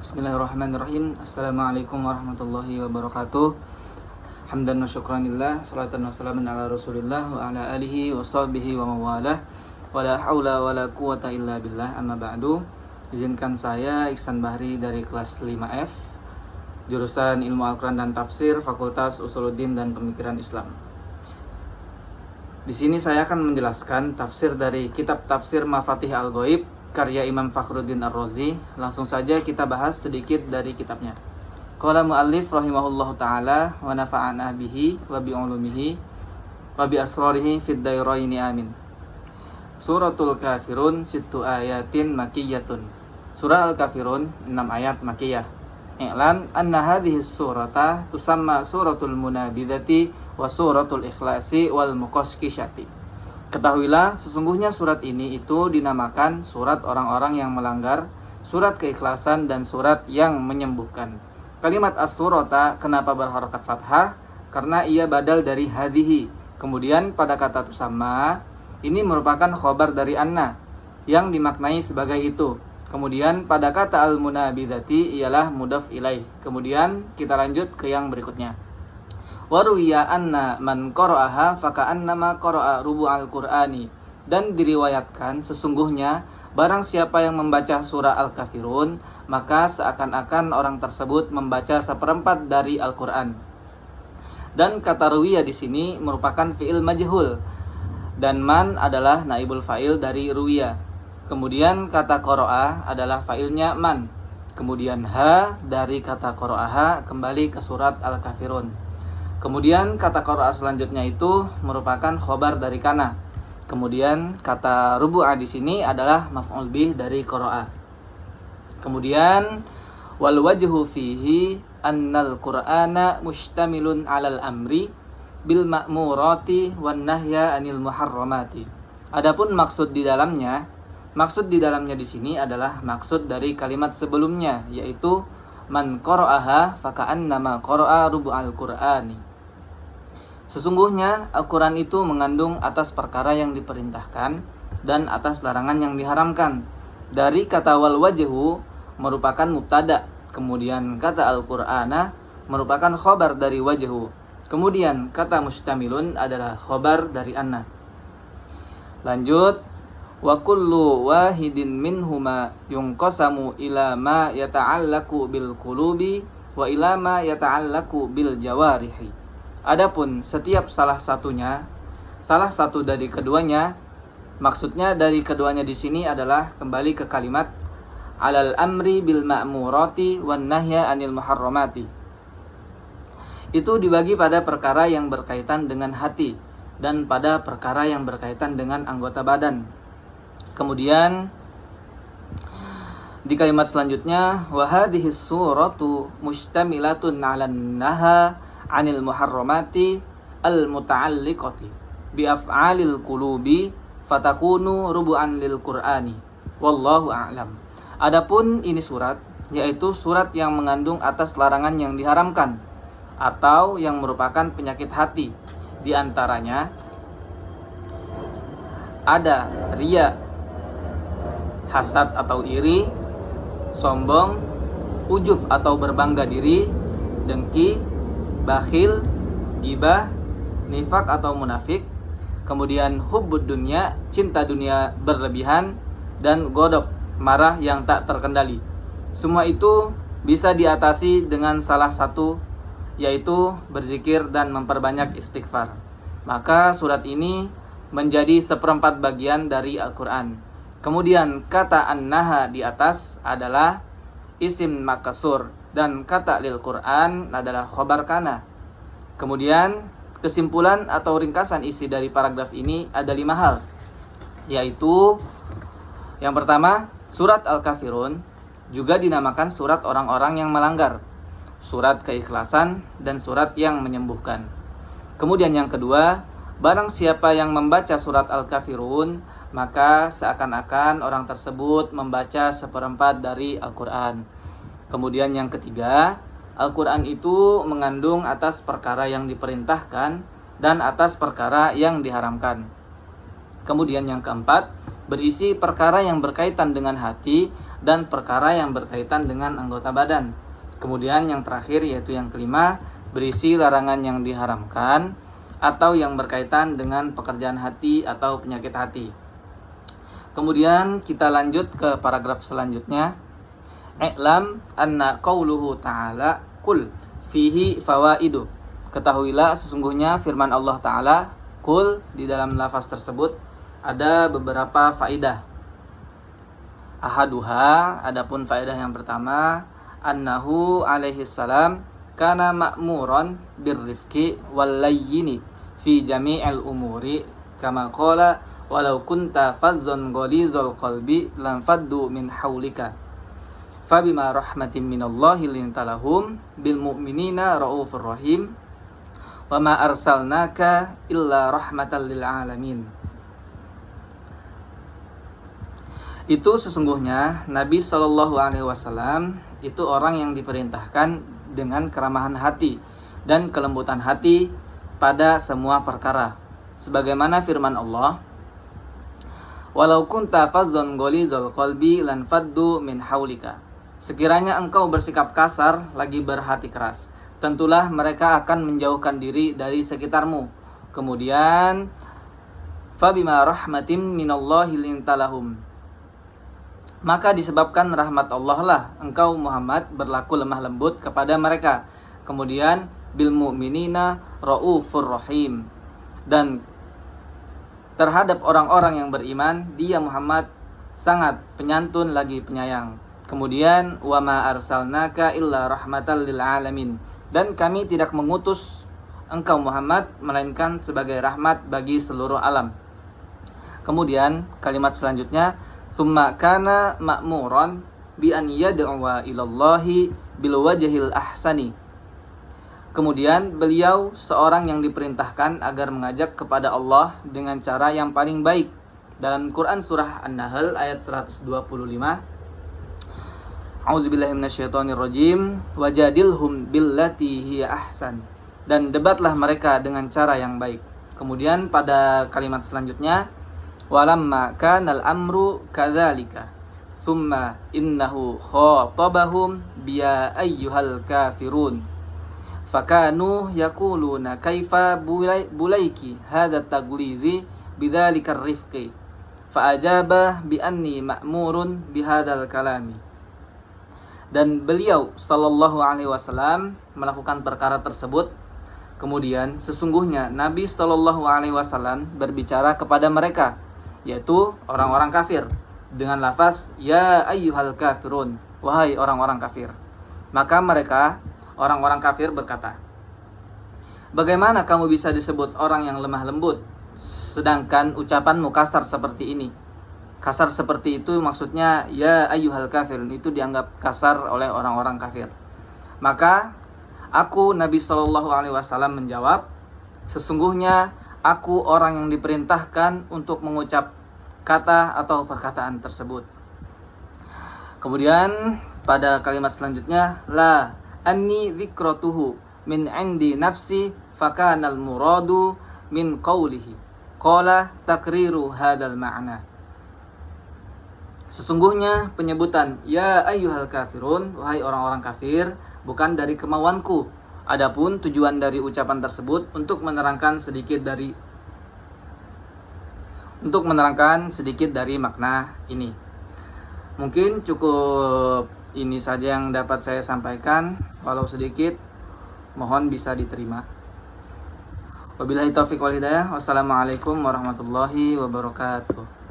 Bismillahirrahmanirrahim. Assalamualaikum warahmatullahi wabarakatuh. Hamdan wa syukranillah, salatan wa salamun ala rasulillah wa ala alihi wa sahbihi wa mawalah. Wa la hawla wa la quwata illa billah, amma ba'du. Izinkan saya Iksan Bahri dari kelas 5F, jurusan Ilmu Al-Quran dan Tafsir, Fakultas Usuluddin dan Pemikiran Islam. Di sini saya akan menjelaskan tafsir dari kitab Tafsir Mafatih Al-Ghaib karya Imam Fakhruddin Ar-Razi. Langsung saja kita bahas sedikit dari kitabnya. Qala muallif rahimahullahu taala wa nafa'ana bihi wa bi ulumihi wa bi asrarihi fid dairaini amin. Suratul Kafirun sittu ayatin makkiyatun. Surah Al-Kafirun 6 ayat makkiyah. I'lam anna hadhihi surata tusamma suratul munabidati wa suratul ikhlasi wal muqashqishati. Ketahuilah, sesungguhnya surat ini itu dinamakan surat orang-orang yang melanggar, surat keikhlasan, dan surat yang menyembuhkan. Kalimat as-surata kenapa berharakat fathah? Karena ia badal dari hadhihi. Kemudian pada kata tusamma, ini merupakan khobar dari anna, yang dimaknai sebagai itu. Kemudian pada kata al-munabidati ialah mudhaf ilaih. Kemudian kita lanjut ke yang berikutnya. Waruwiya anna man qara'aha faka'annama qara'a rubu'al qur'ani. Dan diriwayatkan sesungguhnya barang siapa yang membaca surah Al-Kafirun, maka seakan-akan orang tersebut membaca seperempat dari Al-Qur'an. Dan kata ruwiya di sini merupakan fi'il majhul dan man adalah naibul fa'il dari ruwiya. Kemudian kata qara'a adalah fa'ilnya man. Kemudian ha dari kata qara'aha kembali ke surat Al-Kafirun. Kemudian kata qara'a selanjutnya itu merupakan khobar dari kana. Kemudian kata rubu'a di sini adalah maf'ul bih dari qara'a. Kemudian wal wajhu fihi annal qur'ana mustamilun 'alal amri bil ma'murati wan nahya 'anil muharramati. Adapun maksud di dalamnya di sini adalah maksud dari kalimat sebelumnya, yaitu man qara'aha faka'annama qara'a rubu'al qur'ani. Sesungguhnya Al-Quran itu mengandung atas perkara yang diperintahkan dan atas larangan yang diharamkan. Dari kata wal wajhu merupakan mubtada, kemudian kata Al-Qur'ana merupakan khobar dari wajhu, kemudian kata mustamilun adalah khobar dari anna. Lanjut, wa kullu wahidin minhuma yunqasamu ila ma yata'allaku bil qulubi wa ila ma yata'allaku bil jawarihi. Adapun setiap salah satu dari keduanya, maksudnya dari keduanya di sini adalah kembali ke kalimat alal amri bil ma'murati wan nahya 'anil muharramati. Itu dibagi pada perkara yang berkaitan dengan hati dan pada perkara yang berkaitan dengan anggota badan. Kemudian di kalimat selanjutnya wa hadhihi suratu mustamilatun 'alan naha 'anil muharramati al-muta'alliqati bi af'alil qulubi fatakunu rubu'an lil Qur'ani. Wallahu a'lam. Adapun ini surat, yaitu surat yang mengandung atas larangan yang diharamkan atau yang merupakan penyakit hati. Di antaranya ada riya, hasad atau iri, sombong, ujub atau berbangga diri, dengki, bakhil, gibah, nifak atau munafik, kemudian hubbud dunya, cinta dunia berlebihan, dan ghadab, marah yang tak terkendali. Semua itu bisa diatasi dengan salah satu, yaitu berzikir dan memperbanyak istighfar. Maka surat ini menjadi seperempat bagian dari Al-Quran. Kemudian kata an-naha di atas adalah isim makasur dan kata lil Quran adalah khobar kana. Kemudian kesimpulan atau ringkasan isi dari paragraf ini ada 5 hal, yaitu yang pertama, surat Al-Kafirun juga dinamakan surat orang-orang yang melanggar, surat keikhlasan, dan surat yang menyembuhkan. Kemudian yang kedua, barang siapa yang membaca surat Al-Kafirun, maka seakan-akan orang tersebut membaca seperempat dari Al-Quran. Kemudian yang ketiga, Al-Quran itu mengandung atas perkara yang diperintahkan dan atas perkara yang diharamkan. Kemudian yang keempat, berisi perkara yang berkaitan dengan hati dan perkara yang berkaitan dengan anggota badan. Kemudian yang terakhir yaitu yang kelima, berisi larangan yang diharamkan atau yang berkaitan dengan pekerjaan hati atau penyakit hati. Kemudian kita lanjut ke paragraf selanjutnya. I'lam anna qauluhu ta'ala kul fihi fawaidu. Ketahuilah sesungguhnya firman Allah Ta'ala kul, di dalam lafaz tersebut ada beberapa faidah. Ahaduha, adapun faidah yang pertama, annahu alaihi salam kana ma'muran birrifqi wal layyini fi jami'il umuri kama qala walau kunta fazzan ghalizal qalbi lam faddu min haulika fabima rahmatin minallahi lintalahum bil mu'minina raufur rahim wa ma arsalnaka illa rahmatan lil alamin. Itu sesungguhnya Nabi Shallallahu alaihi wasallam itu orang yang diperintahkan dengan keramahan hati dan kelembutan hati pada semua perkara. Sebagaimana firman Allah, walau kunta fazzan ghalizal qalbi lan faddu min haulika. Sekiranya engkau bersikap kasar lagi berhati keras, tentulah mereka akan menjauhkan diri dari sekitarmu. Kemudian fabima rahmatin minallahi lintalahum. Maka disebabkan rahmat Allah lah engkau Muhammad berlaku lemah lembut kepada mereka. Kemudian bil mu'minina raufur rahim. Dan terhadap orang-orang yang beriman, dia Muhammad sangat penyantun lagi penyayang. Kemudian wa ma arsalnaka illa rahmatan lil alamin. Dan kami tidak mengutus engkau Muhammad melainkan sebagai rahmat bagi seluruh alam. Kemudian kalimat selanjutnya, summa kana ma'muran bi an yad'uwa ilallahi bil wajhil ahsani. Kemudian beliau seorang yang diperintahkan agar mengajak kepada Allah dengan cara yang paling baik. Dalam Quran surah An-Nahl ayat 125, A'udzubillahi minasyaitonirrajim, wajadilhum billati hiya ahsan. Dan debatlah mereka dengan cara yang baik. Kemudian pada kalimat selanjutnya, walamma kanal amru kadzalika summa innahu khatabahum biya ayyuhal kafirun fakanu yaquluna kaifa bulaiki hadha taglizi bidzalika rifqi faajaba bi anni ma'murun bihadzal kalami. Dan beliau sallallahu alaihi wasallam melakukan perkara tersebut. Kemudian sesungguhnya Nabi sallallahu alaihi wasallam berbicara kepada mereka, yaitu orang-orang kafir, dengan lafaz ya ayyuhal kafirun, wahai orang-orang kafir. Maka mereka, orang-orang kafir berkata, bagaimana kamu bisa disebut orang yang lemah lembut sedangkan ucapanmu kasar seperti ini? Kasar seperti itu maksudnya ya ayyuhal kafirun, itu dianggap kasar oleh orang-orang kafir. Maka aku Nabi sallallahu alaihi wasallam menjawab, sesungguhnya aku orang yang diperintahkan untuk mengucap kata atau perkataan tersebut. Kemudian pada kalimat selanjutnya, la anni dzikratuhu min indi nafsi fakanal muradu min qawlihi qala takriru hadzal ma'na. Sesungguhnya penyebutan ya ayyuhal kafirun, wahai orang-orang kafir, bukan dari kemauanku. Adapun tujuan dari ucapan tersebut untuk menerangkan sedikit dari makna ini. Mungkin cukup ini saja yang dapat saya sampaikan. Walau sedikit, mohon bisa diterima. Wabillahi taufiq wal hidayah. Wassalamualaikum warahmatullahi wabarakatuh.